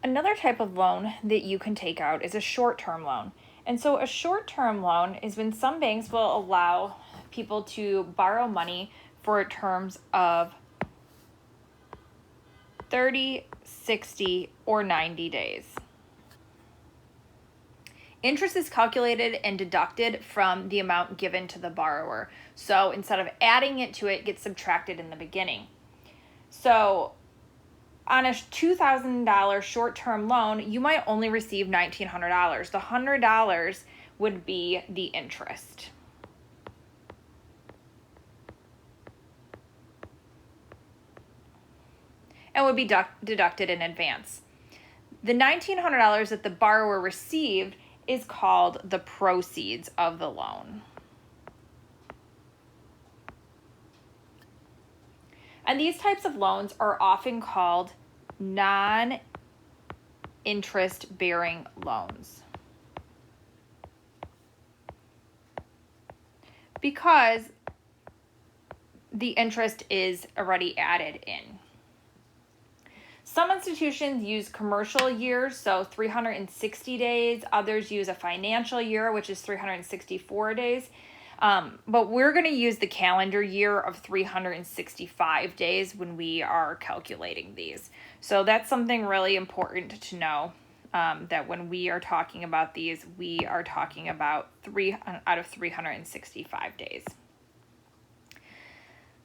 Another type of loan that you can take out is a short-term loan. And so a short-term loan is when some banks will allow people to borrow money for terms of 30, 60, or 90 days. Interest is calculated and deducted from the amount given to the borrower. So instead of adding it to it, it gets subtracted in the beginning. So on a $2,000 short-term loan, you might only receive $1,900. The $100 would be the interest. And would be deducted in advance. The $1,900 that the borrower received is called the proceeds of the loan. And these types of loans are often called non-interest bearing loans, because the interest is already added in. Some institutions use commercial years, so 360 days. Others use a financial year, which is 364 days. But we're going to use the calendar year of 365 days when we are calculating these. So that's something really important to know, that when we are talking about these, we are talking about 3 out of 365 days.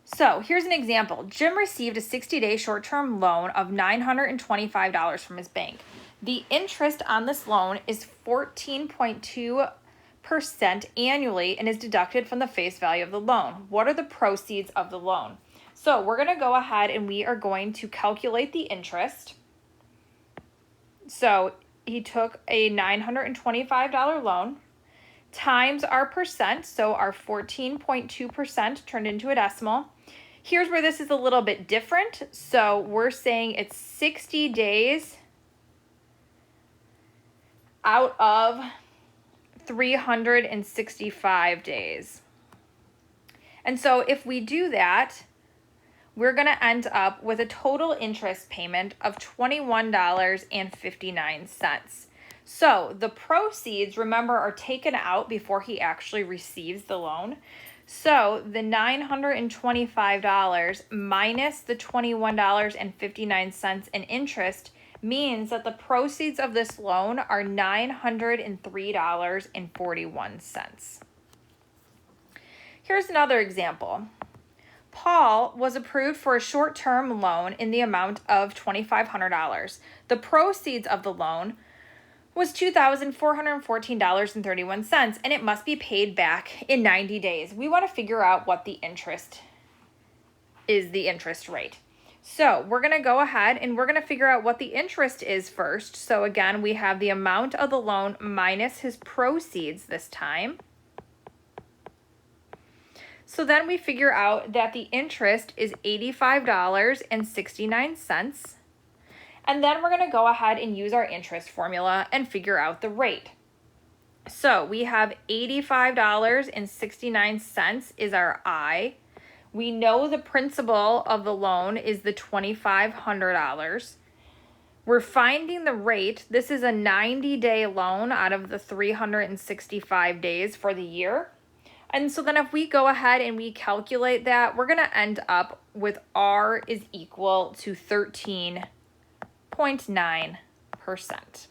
So here's an example. Jim received a 60-day short-term loan of $925 from his bank. The interest on this loan is 14.2% annually and is deducted from the face value of the loan. What are the proceeds of the loan? So we're going to go ahead and we are going to calculate the interest. So he took a $925 loan times our percent, so our 14.2% turned into a decimal. Here's where this is a little bit different. So we're saying it's 60 days out of 365 days. And so if we do that, we're going to end up with a total interest payment of $21.59. So the proceeds, remember, are taken out before he actually receives the loan. So the $925 minus the $21.59 in interest means that the proceeds of this loan are $903.41. Here's another example. Paul was approved for a short-term loan in the amount of $2,500. The proceeds of the loan was $2,414.31, and it must be paid back in 90 days. We want to figure out what the interest is, the interest rate. So we're going to go ahead and we're going to figure out what the interest is first. So again, we have the amount of the loan minus his proceeds this time. So then we figure out that the interest is $85.69. And then we're going to go ahead and use our interest formula and figure out the rate. So we have $85.69 is our I. We know the principal of the loan is the $2,500. We're finding the rate. This is a 90-day loan out of the 365 days for the year. And so then if we go ahead and we calculate that, we're going to end up with R is equal to 13.9%.